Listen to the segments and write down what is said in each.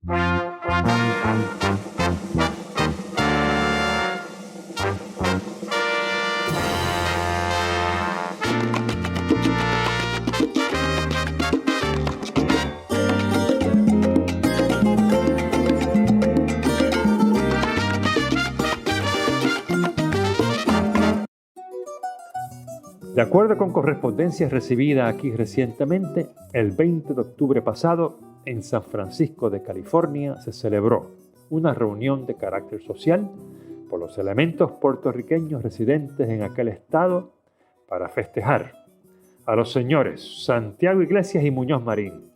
De acuerdo con correspondencia recibida aquí recientemente, el 20 de octubre pasado, en San Francisco de California, se celebró una reunión de carácter social por los elementos puertorriqueños residentes en aquel estado para festejar a los señores Santiago Iglesias y Muñoz Marín,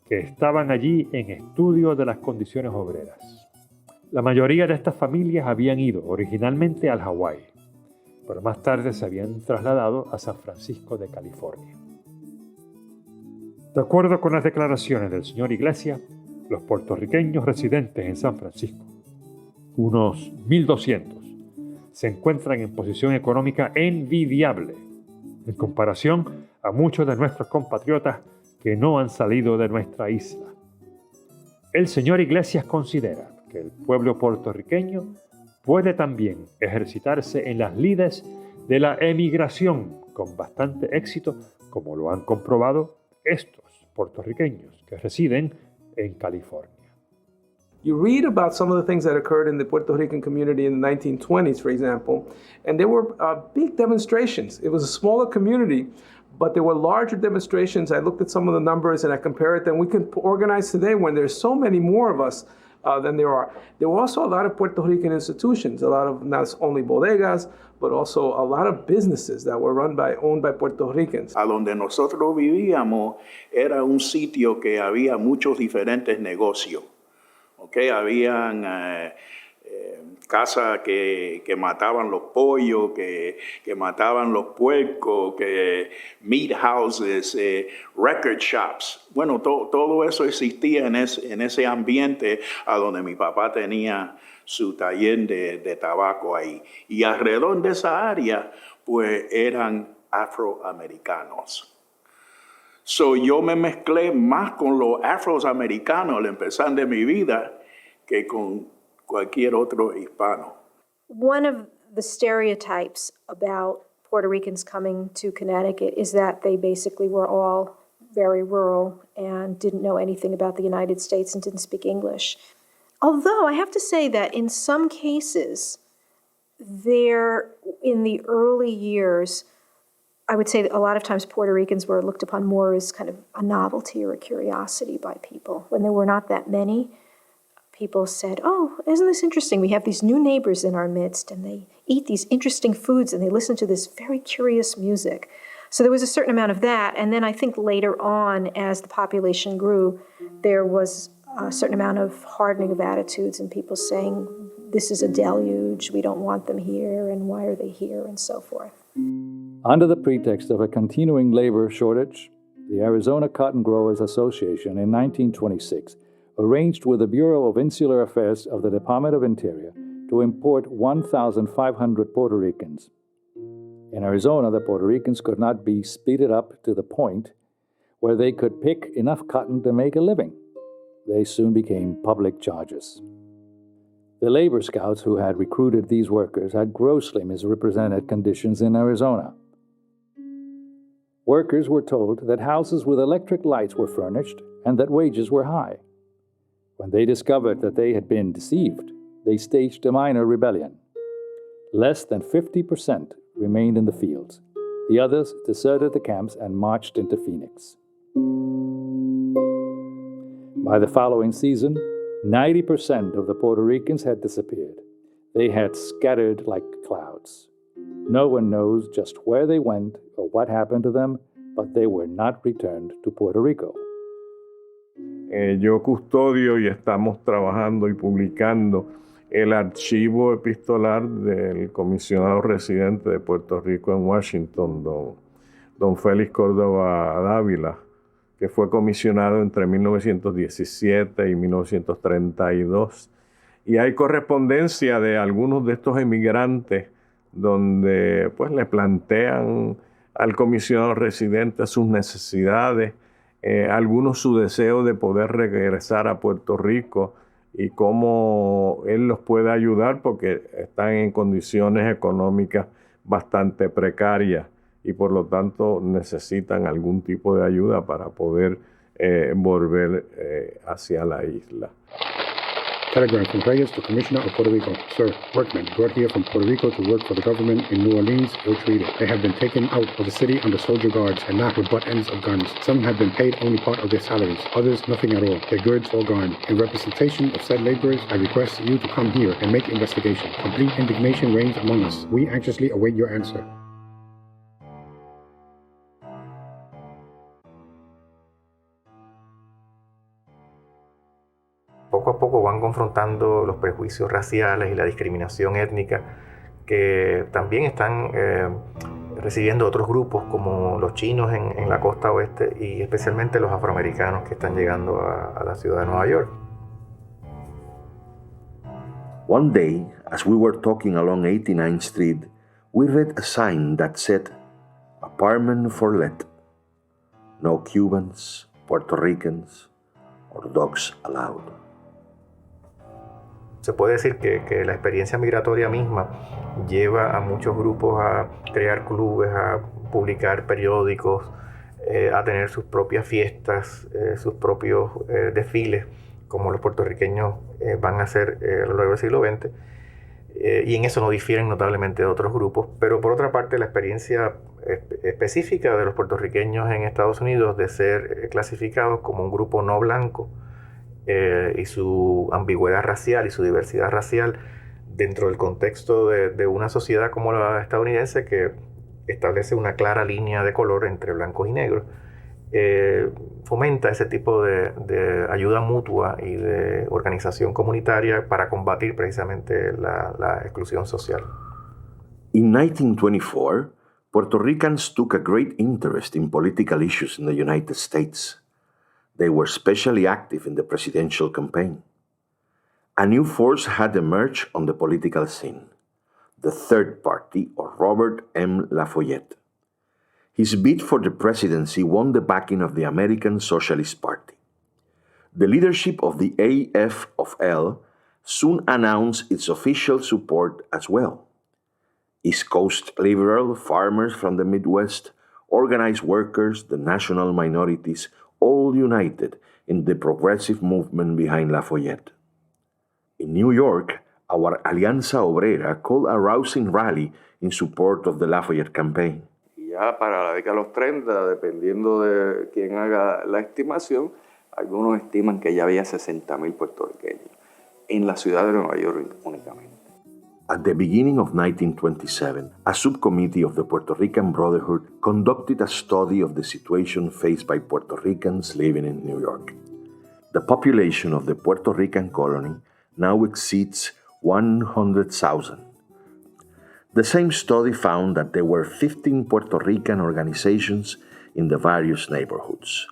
que estaban allí en estudio de las condiciones obreras. La mayoría de estas familias habían ido originalmente al Hawái, pero más tarde se habían trasladado a San Francisco de California. De acuerdo con las declaraciones del señor Iglesias, los puertorriqueños residentes en San Francisco, unos 1,200, se encuentran en posición económica envidiable en comparación a muchos de nuestros compatriotas que no han salido de nuestra isla. El señor Iglesias considera que el pueblo puertorriqueño puede también ejercitarse en las lides de la emigración con bastante éxito, como lo han comprobado estos puertorriqueños que residen en California. You read about some of the things that occurred in the Puerto Rican community in the 1920s, for example, and there were big demonstrations. It was a smaller community, but there were larger demonstrations. I looked at some of the numbers and I compared them. We can organize today when there's so many more of us than there are. There were also a lot of Puerto Rican institutions, a lot of not only bodegas, but also a lot of businesses that were owned by Puerto Ricans. A donde nosotros vivíamos era un sitio que había muchos diferentes negocios. Okay, habían casas que mataban los pollos, que mataban los puercos, que meat houses, record shops. Bueno, todo eso existía en ese ambiente a donde mi papá tenía su taller de tabaco ahí. Y alrededor de esa área, pues eran afroamericanos. So, yo me mezclé más con los afroamericanos al empezar de mi vida que con cualquier otro hispano. One of the stereotypes about Puerto Ricans coming to Connecticut is that they basically were all very rural and didn't know anything about the United States and didn't speak English. Although I have to say that in some cases, in the early years, I would say that a lot of times Puerto Ricans were looked upon more as kind of a novelty or a curiosity by people. When there were not that many, people said, oh, isn't this interesting? We have these new neighbors in our midst, and they eat these interesting foods, and they listen to this very curious music. So there was a certain amount of that. And then I think later on, as the population grew, there was a certain amount of hardening of attitudes and people saying, this is a deluge, we don't want them here, and why are they here, and so forth. Under the pretext of a continuing labor shortage, the Arizona Cotton Growers Association in 1926 arranged with the Bureau of Insular Affairs of the Department of Interior to import 1,500 Puerto Ricans. In Arizona, the Puerto Ricans could not be speeded up to the point where they could pick enough cotton to make a living. They soon became public charges. The labor scouts who had recruited these workers had grossly misrepresented conditions in Arizona. Workers were told that houses with electric lights were furnished and that wages were high. When they discovered that they had been deceived, they staged a minor rebellion. Less than 50% remained in the fields. The others deserted the camps and marched into Phoenix. By the following season, 90% of the Puerto Ricans had disappeared. They had scattered like clouds. No one knows just where they went or what happened to them, but they were not returned to Puerto Rico. Yo custodio y estamos trabajando y publicando el archivo epistolar del comisionado residente de Puerto Rico en Washington, don Félix Córdoba Dávila, que fue comisionado entre 1917 y 1932. Y hay correspondencia de algunos de estos emigrantes donde pues le plantean al comisionado residente sus necesidades algunos su deseo de poder regresar a Puerto Rico y cómo él los puede ayudar porque están en condiciones económicas bastante precarias y por lo tanto necesitan algún tipo de ayuda para poder volver hacia la isla. Telegram from Reyes to Commissioner of Puerto Rico. Sir, workmen brought here from Puerto Rico to work for the government in New Orleans, ill-treated. They have been taken out of the city under soldier guards and not with butt ends of guns. Some have been paid only part of their salaries, others nothing at all, their goods all gone. In representation of said laborers, I request you to come here and make investigation. Complete indignation reigns among us. We anxiously await your answer. Poco a poco van confrontando los prejuicios raciales y la discriminación étnica que también están recibiendo otros grupos como los chinos en la costa oeste y especialmente los afroamericanos que están llegando a la ciudad de Nueva York. One day, as we were talking along 89th Street, we read a sign that said, "Apartment for let. No Cubans, Puerto Ricans, or dogs allowed." Se puede decir que la experiencia migratoria misma lleva a muchos grupos a crear clubes, a publicar periódicos, a tener sus propias fiestas, sus propios desfiles, como los puertorriqueños van a hacer a lo largo del siglo XX. Y en eso no difieren notablemente de otros grupos. Pero por otra parte, la experiencia específica de los puertorriqueños en Estados Unidos de ser clasificados como un grupo no blanco, y su ambigüedad racial y su diversidad racial dentro del contexto de una sociedad como la estadounidense que establece una clara línea de color entre blancos y negros, fomenta ese tipo de ayuda mutua y de organización comunitaria para combatir precisamente la exclusión social. In 1924, Puerto Ricans took a great interest in political issues in the United States. They were especially active in the presidential campaign. A new force had emerged on the political scene, the Third Party, or Robert M. Lafayette. His bid for the presidency won the backing of the American Socialist Party. The leadership of the AFL soon announced its official support as well. East Coast liberal farmers from the Midwest, organized workers, the national minorities, all united in the progressive movement behind Lafayette. In New York, our Alianza Obrera called a rousing rally in support of the Lafayette campaign. Ya para la década de los 30, dependiendo de quién haga la estimación, algunos estiman que ya había 60,000 puertorriqueños en la ciudad de Nueva York únicamente. At the beginning of 1927, a subcommittee of the Puerto Rican Brotherhood conducted a study of the situation faced by Puerto Ricans living in New York. The population of the Puerto Rican colony now exceeds 100,000. The same study found that there were 15 Puerto Rican organizations in the various neighborhoods.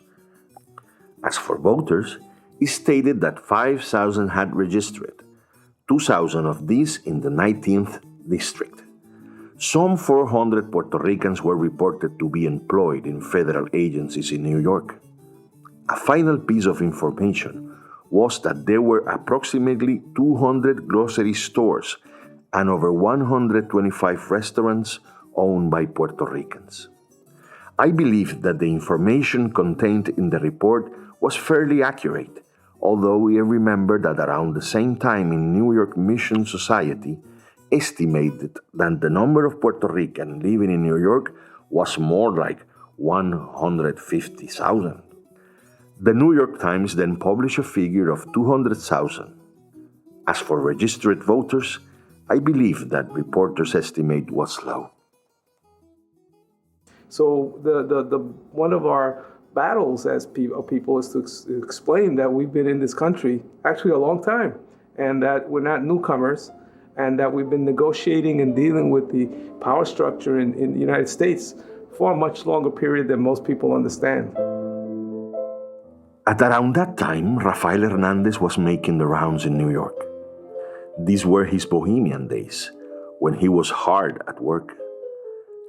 As for voters, it stated that 5,000 had registered, 2,000 of these in the 19th district. Some 400 Puerto Ricans were reported to be employed in federal agencies in New York. A final piece of information was that there were approximately 200 grocery stores and over 125 restaurants owned by Puerto Ricans. I believe that the information contained in the report was fairly accurate, although we remember that around the same time in New York Mission Society estimated that the number of Puerto Ricans living in New York was more like 150,000. The New York Times then published a figure of 200,000. As for registered voters, I believe that reporters' estimate was low. So the one of our battles as people is to explain that we've been in this country actually a long time, and that we're not newcomers, and that we've been negotiating and dealing with the power structure in the United States for a much longer period than most people understand. At around that time, Rafael Hernandez was making the rounds in New York. These were his bohemian days, when he was hard at work.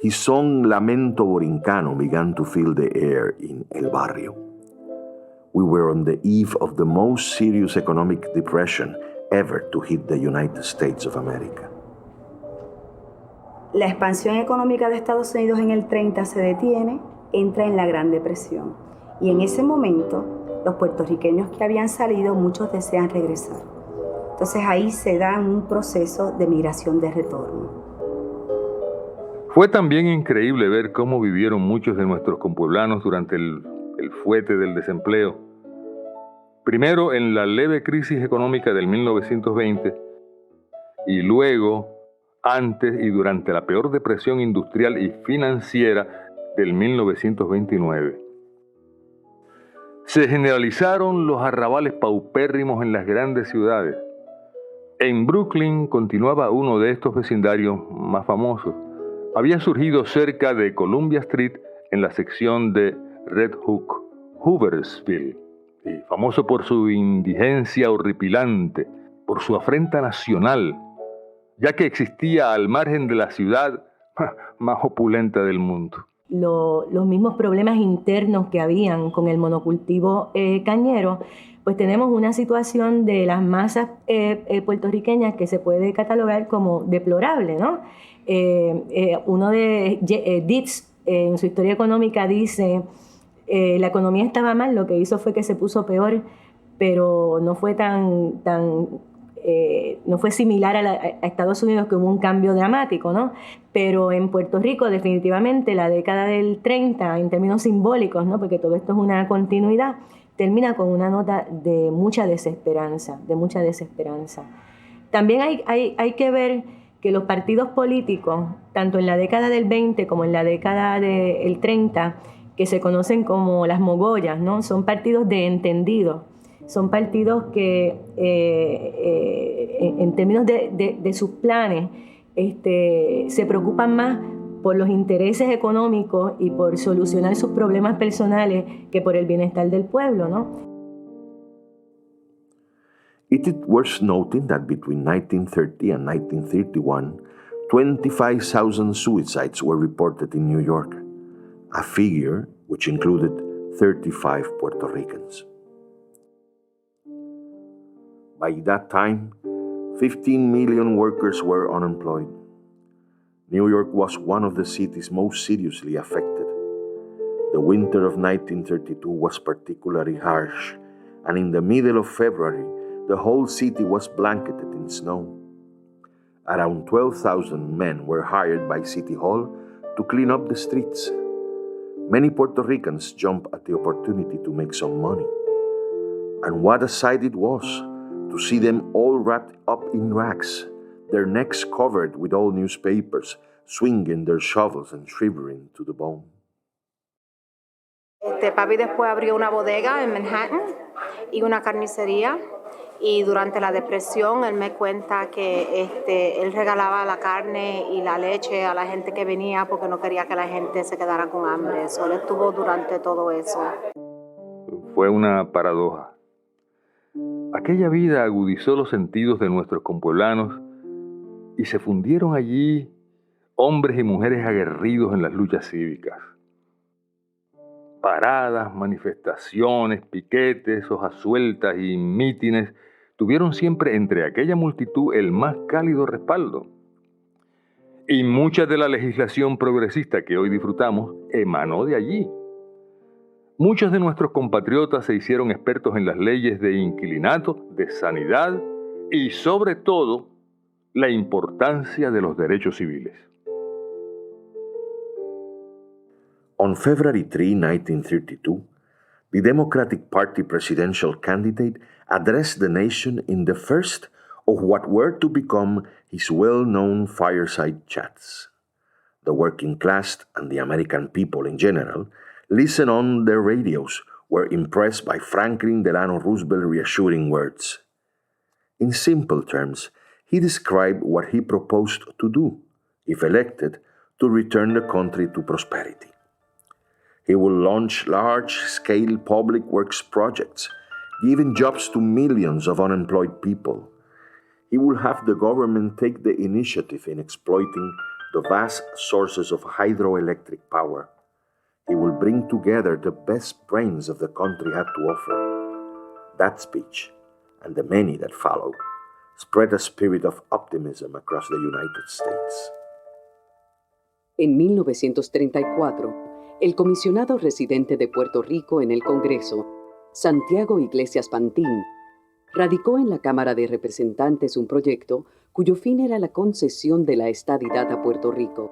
His song Lamento Borincano began to fill the air in El Barrio. We were on the eve of the most serious economic depression ever to hit the United States of America. La expansión económica de Estados Unidos en el 30 se detiene, entra en la Gran Depresión. Y en ese momento, los puertorriqueños que habían salido, muchos desean regresar. Entonces ahí se da un proceso de migración de retorno. Fue también increíble ver cómo vivieron muchos de nuestros compueblanos durante el fuete del desempleo. Primero en la leve crisis económica del 1920 y luego antes y durante la peor depresión industrial y financiera del 1929. Se generalizaron los arrabales paupérrimos en las grandes ciudades. En Brooklyn continuaba uno de estos vecindarios más famosos. Había surgido cerca de Columbia Street en la sección de Red Hook, Hooversville, y famoso por su indigencia horripilante, por su afrenta nacional, ya que existía al margen de la ciudad más opulenta del mundo. Los mismos problemas internos que habían con el monocultivo cañero, pues tenemos una situación de las masas puertorriqueñas que se puede catalogar como deplorable, ¿no? Uno de Dietz, en su historia económica, dice la economía estaba mal, lo que hizo fue que se puso peor, pero no fue no fue similar a Estados Unidos, que hubo un cambio dramático, ¿no? Pero en Puerto Rico definitivamente la década del 30, en términos simbólicos, ¿no? Porque todo esto es una continuidad, termina con una nota de mucha desesperanza, También hay que ver que los partidos políticos, tanto en la década del 20 como en la década del 30, que se conocen como las mogollas, ¿no? Son partidos de entendidos. Son partidos que, en términos de sus planes, se preocupan más por los intereses económicos y por solucionar sus problemas personales que por el bienestar del pueblo, ¿no? It is worth noting that between 1930 and 1931, 25,000 suicides were reported in New York, a figure which included 35 Puerto Ricans. By that time, 15 million workers were unemployed. New York was one of the cities most seriously affected. The winter of 1932 was particularly harsh, and in the middle of February, the whole city was blanketed in snow. Around 12,000 men were hired by City Hall to clean up the streets. Many Puerto Ricans jumped at the opportunity to make some money. And what a sight it was to see them all wrapped up in rags, their necks covered with old newspapers, swinging their shovels and shivering to the bone. Papi después abrió una bodega en Manhattan y una carnicería, y durante la depresión él me cuenta que él regalaba la carne y la leche a la gente que venía porque no quería que la gente se quedara con hambre. Solo estuvo durante todo eso. Fue una paradoja. Aquella vida agudizó los sentidos de nuestros compueblanos y se fundieron allí hombres y mujeres aguerridos en las luchas cívicas. Paradas, manifestaciones, piquetes, hojas sueltas y mítines tuvieron siempre entre aquella multitud el más cálido respaldo. Y mucha de la legislación progresista que hoy disfrutamos emanó de allí. Muchos de nuestros compatriotas se hicieron expertos en las leyes de inquilinato, de sanidad y, sobre todo, la importancia de los derechos civiles. On February 3, 1932, the Democratic Party presidential candidate addressed the nation in the first of what were to become his well-known fireside chats. The working class and the American people in general listened on their radios, were impressed by Franklin Delano Roosevelt's reassuring words. In simple terms, he described what he proposed to do, if elected, to return the country to prosperity. He will launch large-scale public works projects, giving jobs to millions of unemployed people. He will have the government take the initiative in exploiting the vast sources of hydroelectric power. he will bring together the best brains of the country had to offer. That speech, and the many that followed, spread a spirit of optimism across the United States. En 1934, el comisionado residente de Puerto Rico en el Congreso, Santiago Iglesias Pantín, radicó en la Cámara de Representantes un proyecto cuyo fin era la concesión de la estadidad a Puerto Rico.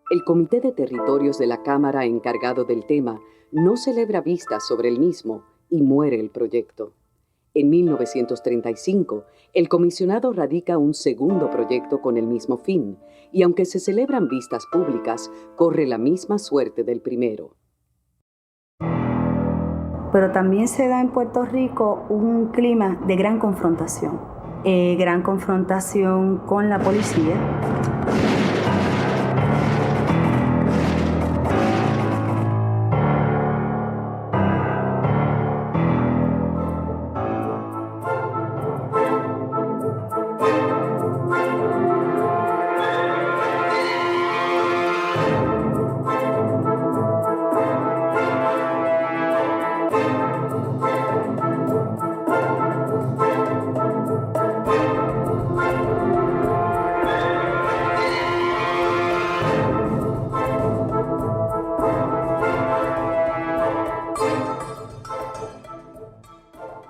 El Comité de Territorios de la Cámara encargado del tema no celebra vistas sobre el mismo y muere el proyecto. En 1935, el comisionado radica un segundo proyecto con el mismo fin, y aunque se celebran vistas públicas, corre la misma suerte del primero. Pero también se da en Puerto Rico un clima de gran confrontación con la policía.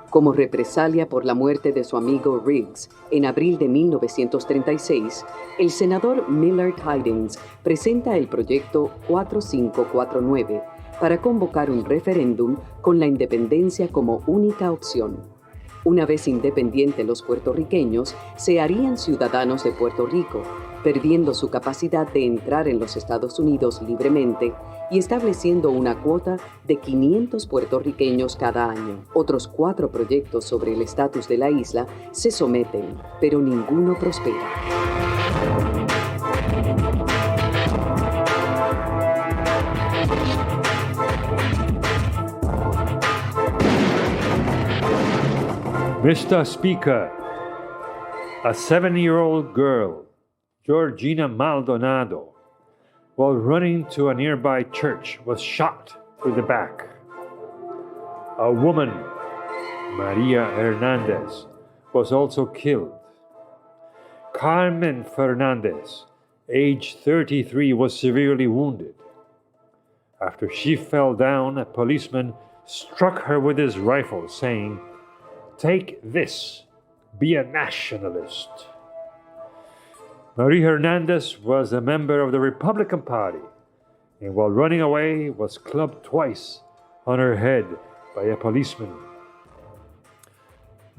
Como represalia por la muerte de su amigo Riggs en abril de 1936, el senador Millard Tydings presenta el proyecto 4549 para convocar un referéndum con la independencia como única opción. Una vez independientes los puertorriqueños se harían ciudadanos de Puerto Rico, perdiendo su capacidad de entrar en los Estados Unidos libremente y estableciendo una cuota de 500 puertorriqueños cada año. Otros 4 proyectos sobre el estatus de la isla se someten, pero ninguno prospera. Mr. Speaker, a 7-year-old girl, Georgina Maldonado, while running to a nearby church, was shot through the back. A woman, Maria Hernandez, was also killed. Carmen Fernandez, age 33, was severely wounded. After she fell down, a policeman struck her with his rifle, saying, "Take this, be a nationalist." Maria Hernandez was a member of the Republican Party, and while running away was clubbed twice on her head by a policeman.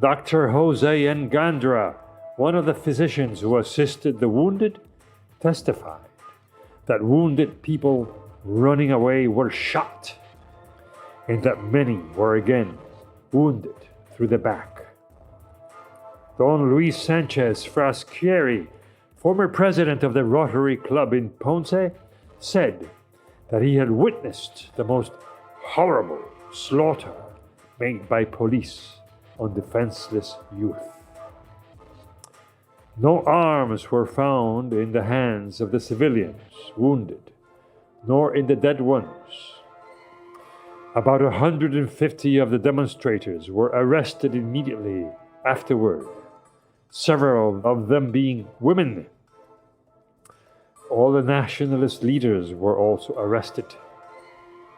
Dr. Jose Ngandra, one of the physicians who assisted the wounded, testified that wounded people running away were shot, and that many were again wounded through the back. Don Luis Sanchez Frasquieri, former president of the Rotary Club in Ponce, said that he had witnessed the most horrible slaughter made by police on defenseless youth. No arms were found in the hands of the civilians wounded, nor in the dead ones. About 150 of the demonstrators were arrested immediately afterward, several of them being women. All the nationalist leaders were also arrested.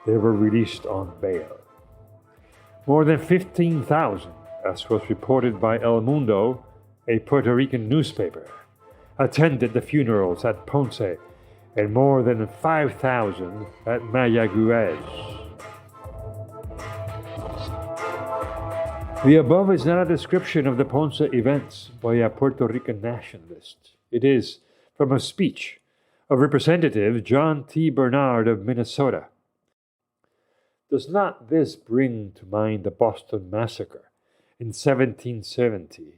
They were released on bail. More than 15,000, as was reported by El Mundo, a Puerto Rican newspaper, attended the funerals at Ponce, and more than 5,000 at Mayagüez. The above is not a description of the Ponce events by a Puerto Rican nationalist. It is from a speech of Representative John T. Bernard of Minnesota. Does not this bring to mind the Boston Massacre in 1770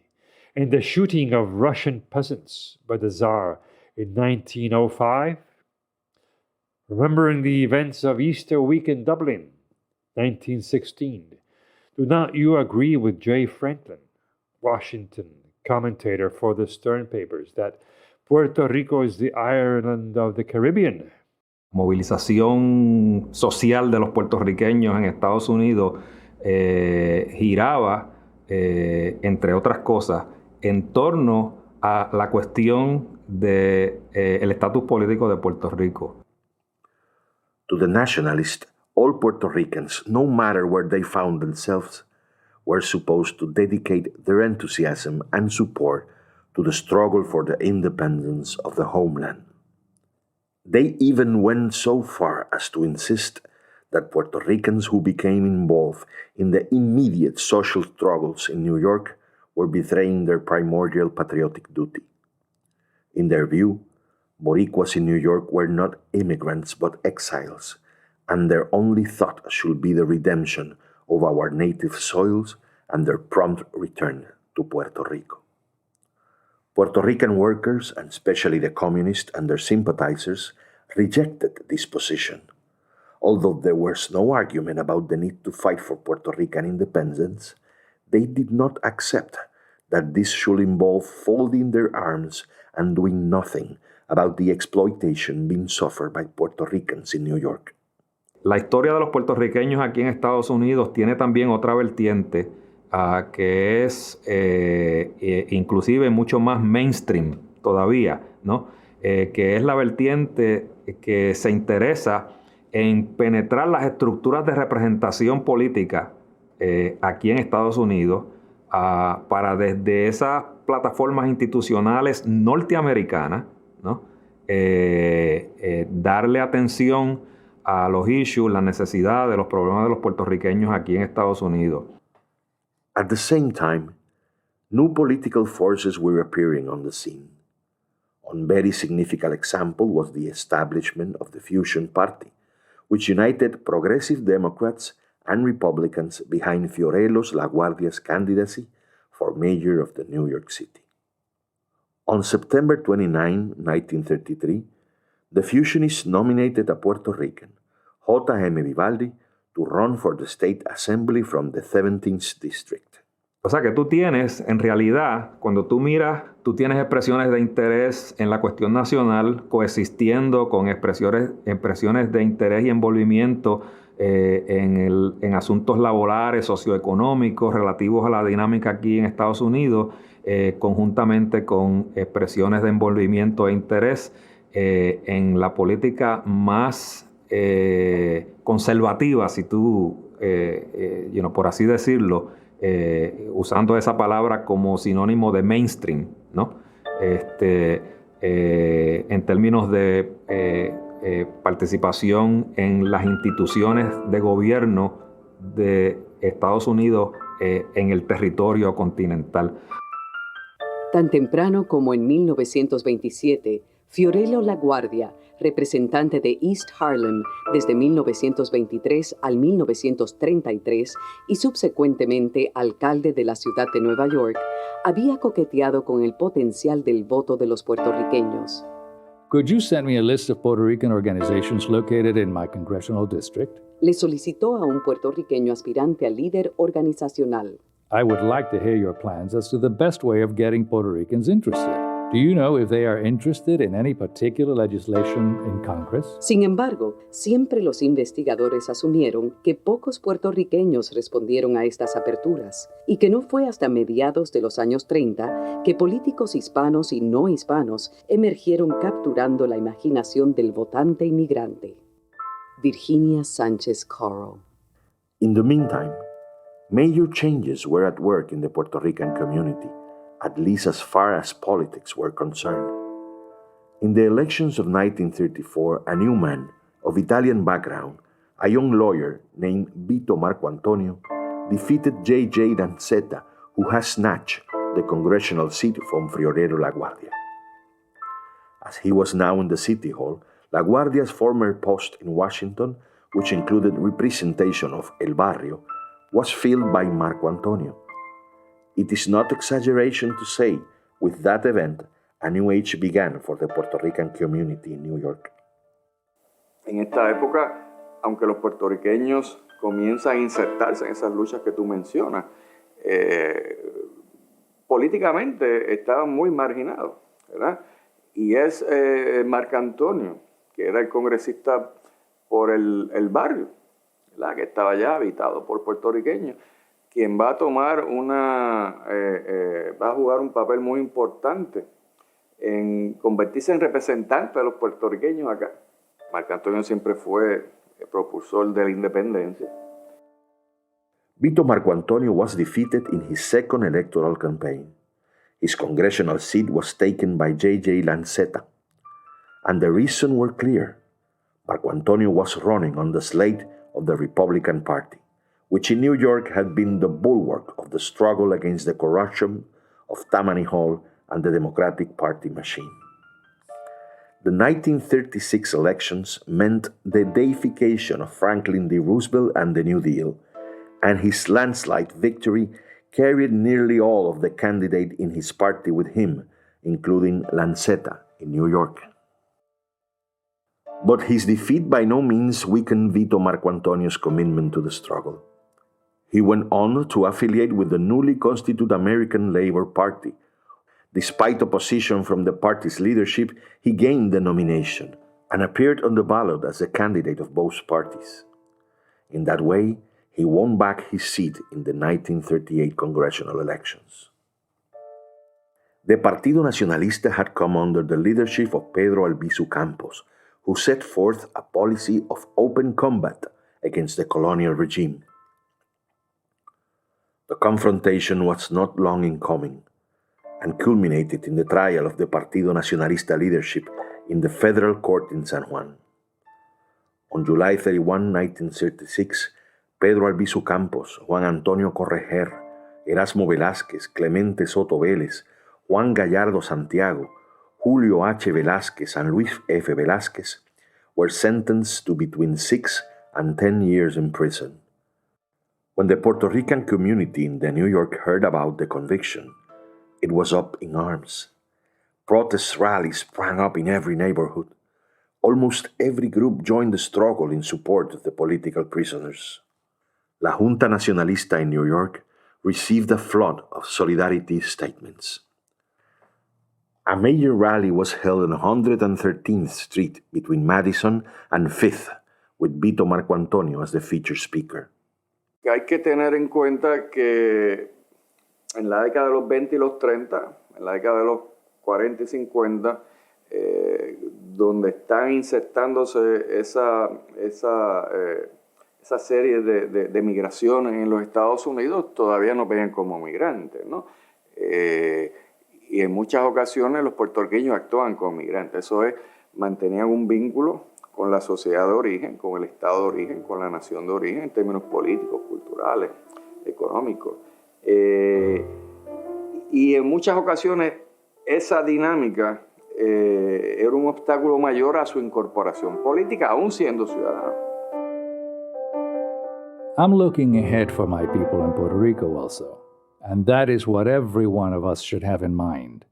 and the shooting of Russian peasants by the Tsar in 1905? Remembering the events of Easter week in Dublin, 1916, do not you agree with J. Franklin, Washington commentator for the Stern Papers, that Puerto Rico is the Ireland of the Caribbean? movilización social de los puertorriqueños en Estados Unidos giraba, entre otras cosas, en torno a la cuestión del estatus político de Puerto Rico. To the nationalists, all Puerto Ricans, no matter where they found themselves, were supposed to dedicate their enthusiasm and support to the struggle for the independence of the homeland. They even went so far as to insist that Puerto Ricans who became involved in the immediate social struggles in New York were betraying their primordial patriotic duty. In their view, Boricuas in New York were not immigrants but exiles, and their only thought should be the redemption of our native soils and their prompt return to Puerto Rico. Puerto Rican workers, and especially the communists and their sympathizers, rejected this position. Although there was no argument about the need to fight for Puerto Rican independence, they did not accept that this should involve folding their arms and doing nothing about the exploitation being suffered by Puerto Ricans in New York. La historia de los puertorriqueños aquí en Estados Unidos tiene también otra vertiente que es inclusive mucho más mainstream todavía, ¿no? Que es la vertiente que se interesa en penetrar las estructuras de representación política aquí en Estados Unidos para desde esas plataformas institucionales norteamericanas, ¿no? Darle atención a los issues, las necesidades, los problemas de los puertorriqueños aquí en Estados Unidos. At the same time, new political forces were appearing on the scene. One very significant example was the establishment of the Fusion Party, which united progressive Democrats and Republicans behind Fiorelos LaGuardia's candidacy for mayor of the New York City. On September 29, 1933, the Fusionists nominated a Puerto Rican, J.M. Vivaldi, to run for the State Assembly from the 17th District. O sea que tú tienes, en realidad, cuando tú miras, tú tienes expresiones de interés en la cuestión nacional coexistiendo con expresiones de interés y envolvimiento en asuntos laborales, socioeconómicos, relativos a la dinámica aquí en Estados Unidos, conjuntamente con expresiones de envolvimiento e interés en la política más conservativa, si tú, por así decirlo, usando esa palabra como sinónimo de mainstream, ¿no? En términos de participación en las instituciones de gobierno de Estados Unidos en el territorio continental. Tan temprano como en 1927, Fiorello LaGuardia, representante de East Harlem desde 1923 al 1933 y subsecuentemente alcalde de la ciudad de Nueva York, había coqueteado con el potencial del voto de los puertorriqueños. Could you send me a list of Puerto Rican organizations located in my congressional district? Le solicitó a un puertorriqueño aspirante a líder organizacional. I would like to hear your plans as to the best way of getting Puerto Ricans interested. Do you know if they are interested in any particular legislation in Congress? Sin embargo, siempre los investigadores asumieron que pocos puertorriqueños respondieron a estas aperturas y que no fue hasta mediados de los años 30 que políticos hispanos y no hispanos emergieron capturando la imaginación del votante inmigrante. Virginia Sánchez Coro. In the meantime, major changes were at work in the Puerto Rican community, at least as far as politics were concerned. In the elections of 1934, a new man of Italian background, a young lawyer named Vito Marco Antonio, defeated J.J. Danceta, who has snatched the congressional seat from Fiorello LaGuardia. As he was now in the City Hall, LaGuardia's former post in Washington, which included representation of El Barrio, was filled by Marco Antonio. It is not exaggeration to say, with that event, a new age began for the Puerto Rican community in New York. En esta época, aunque los puertorriqueños comienzan a insertarse en esas luchas que tú mencionas, políticamente estaban muy marginados, ¿verdad? Y es Marco Antonio que era el congresista por el barrio, ¿verdad? Que estaba ya habitado por puertorriqueños, quien va a tomar va a jugar un papel muy importante en convertirse en representante de los puertorriqueños acá. Marco Antonio siempre fue el propulsor de la independencia. Vito Marco Antonio was defeated in his second electoral campaign. His congressional seat was taken by J.J. Lanceta, and the reasons were clear. Marco Antonio was running on the slate of the Republican Party, which in New York had been the bulwark of the struggle against the corruption of Tammany Hall and the Democratic Party machine. The 1936 elections meant the deification of Franklin D. Roosevelt and the New Deal, and his landslide victory carried nearly all of the candidates in his party with him, including Lanceta in New York. But his defeat by no means weakened Vito Marco Antonio's commitment to the struggle. He went on to affiliate with the newly constituted American Labor Party. Despite opposition from the party's leadership, he gained the nomination and appeared on the ballot as a candidate of both parties. In that way, he won back his seat in the 1938 congressional elections. The Partido Nacionalista had come under the leadership of Pedro Albizu Campos, who set forth a policy of open combat against the colonial regime. The confrontation was not long in coming and culminated in the trial of the Partido Nacionalista leadership in the federal court in San Juan. On July 31, 1936, Pedro Albizu Campos, Juan Antonio Correger, Erasmo Velázquez, Clemente Soto Vélez, Juan Gallardo Santiago, Julio H. Velázquez, and Luis F. Velázquez were sentenced to between 6 and 10 years in prison. When the Puerto Rican community in New York heard about the conviction, it was up in arms. Protest rallies sprang up in every neighborhood. Almost every group joined the struggle in support of the political prisoners. La Junta Nacionalista in New York received a flood of solidarity statements. A major rally was held on 113th Street between Madison and 5th, with Vito Marco Antonio as the featured speaker. Hay que tener en cuenta que en la década de los 20 y los 30, en la década de los 40 y 50, donde están insertándose esa serie de migraciones en los Estados Unidos, todavía nos ven como migrantes, ¿no? Y en muchas ocasiones los puertorriqueños actúan como migrantes. Eso es, mantenían un vínculo con la sociedad de origen, con el estado de origen, con la nación de origen, en términos políticos, culturales, económicos. Y en muchas ocasiones esa dinámica era un obstáculo mayor a su incorporación política, aún siendo ciudadano. I'm looking ahead for my people in Puerto Rico also, and that is what every one of us should have in mind.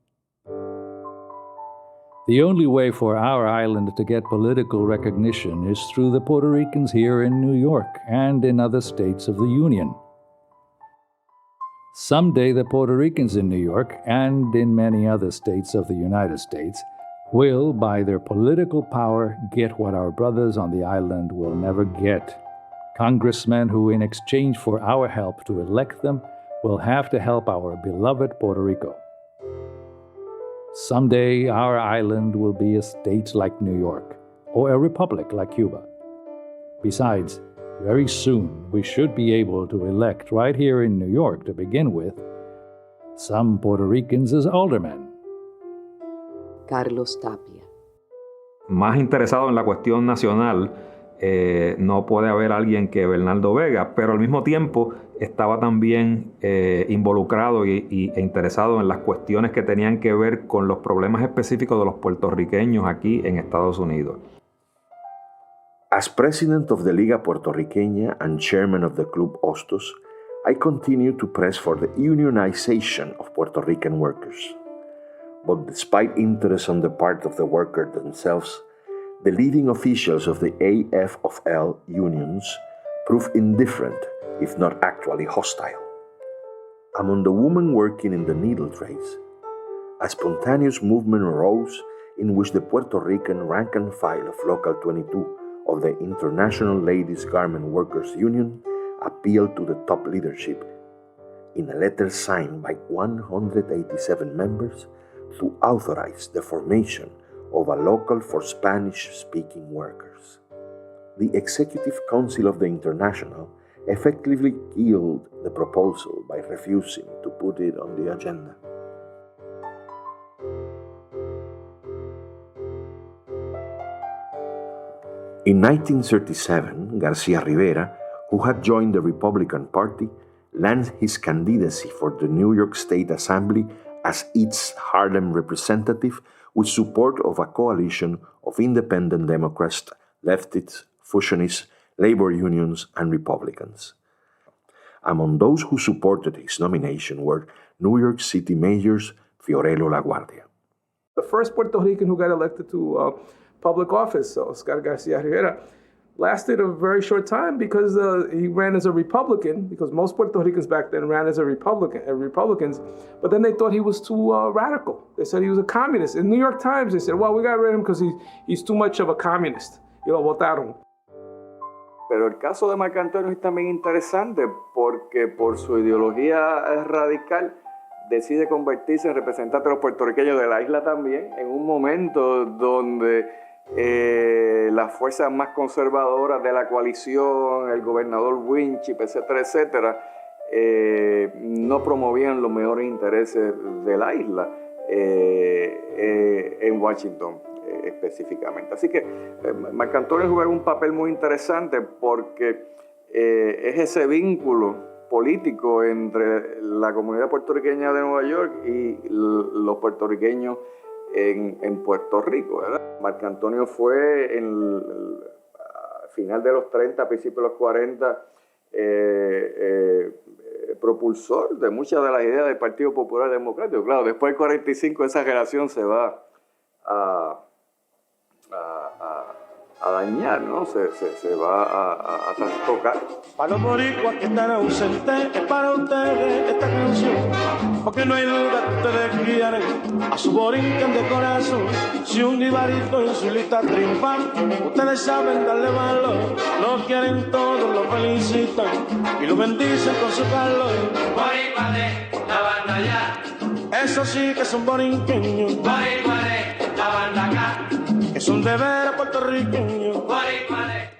The only way for our island to get political recognition is through the Puerto Ricans here in New York and in other states of the Union. Someday the Puerto Ricans in New York and in many other states of the United States will, by their political power, get what our brothers on the island will never get. Congressmen who, in exchange for our help to elect them, will have to help our beloved Puerto Rico. Someday our island will be a state like New York, or a republic like Cuba. Besides, very soon we should be able to elect right here in New York to begin with some Puerto Ricans as aldermen. Carlos Tapia. Más interesado en la cuestión nacional, no puede haber alguien que Bernardo Vega, pero al mismo tiempo estaba también involucrado e interesado en las cuestiones que tenían que ver con los problemas específicos de los puertorriqueños aquí en Estados Unidos. As president of the Liga Puertorriqueña and chairman of the Club Hostos, I continue to press for the unionization of Puerto Rican workers. But despite interest on the part of the workers themselves, the leading officials of the AFL unions proved indifferent, if not actually hostile. Among the women working in the needle trades, a spontaneous movement arose in which the Puerto Rican rank and file of Local 22 of the International Ladies Garment Workers Union appealed to the top leadership in a letter signed by 187 members to authorize the formation of a local for Spanish-speaking workers. The Executive Council of the International effectively killed the proposal by refusing to put it on the agenda. In 1937, Garcia Rivera, who had joined the Republican Party, launched his candidacy for the New York State Assembly as its Harlem representative with support of a coalition of independent Democrats, leftists, fusionists, labor unions, and Republicans. Among those who supported his nomination were New York City mayors Fiorello LaGuardia. The first Puerto Rican who got elected to public office, Oscar Garcia Rivera, lasted a very short time because he ran as a Republican, because most Puerto Ricans back then ran as Republicans, but then they thought he was too radical. They said he was a communist. In the New York Times, they said, well, we got rid of him because he's too much of a communist. Votaron. Pero el caso de Marco Antonio es también interesante porque por su ideología radical decide convertirse en representante de los puertorriqueños de la isla también, en un momento donde las fuerzas más conservadoras de la coalición, el gobernador Winship, etcétera, etcétera, no promovían los mejores intereses de la isla en Washington específicamente. Así que Marco Antonio juega un papel muy interesante porque es ese vínculo político entre la comunidad puertorriqueña de Nueva York y los puertorriqueños en Puerto Rico, ¿verdad? Marco Antonio fue al final de los 30, a principios de los 40, propulsor de muchas de las ideas del Partido Popular Democrático. Claro, después del 45 esa generación se va a dañar, ¿no? Se va a trastocar. Para los boricuas que están ausentes, es para ustedes esta canción, porque no hay duda que ustedes quieren a su borinquen de corazón. Si un jibarito en su lista triunfa, ustedes saben darle valor, lo quieren todos, lo felicitan y lo bendicen con su calor. Boricua de la banda ya, eso sí que son borinqueños. Boricua de la banda acá, que son de veras puertorriqueños. Boricua de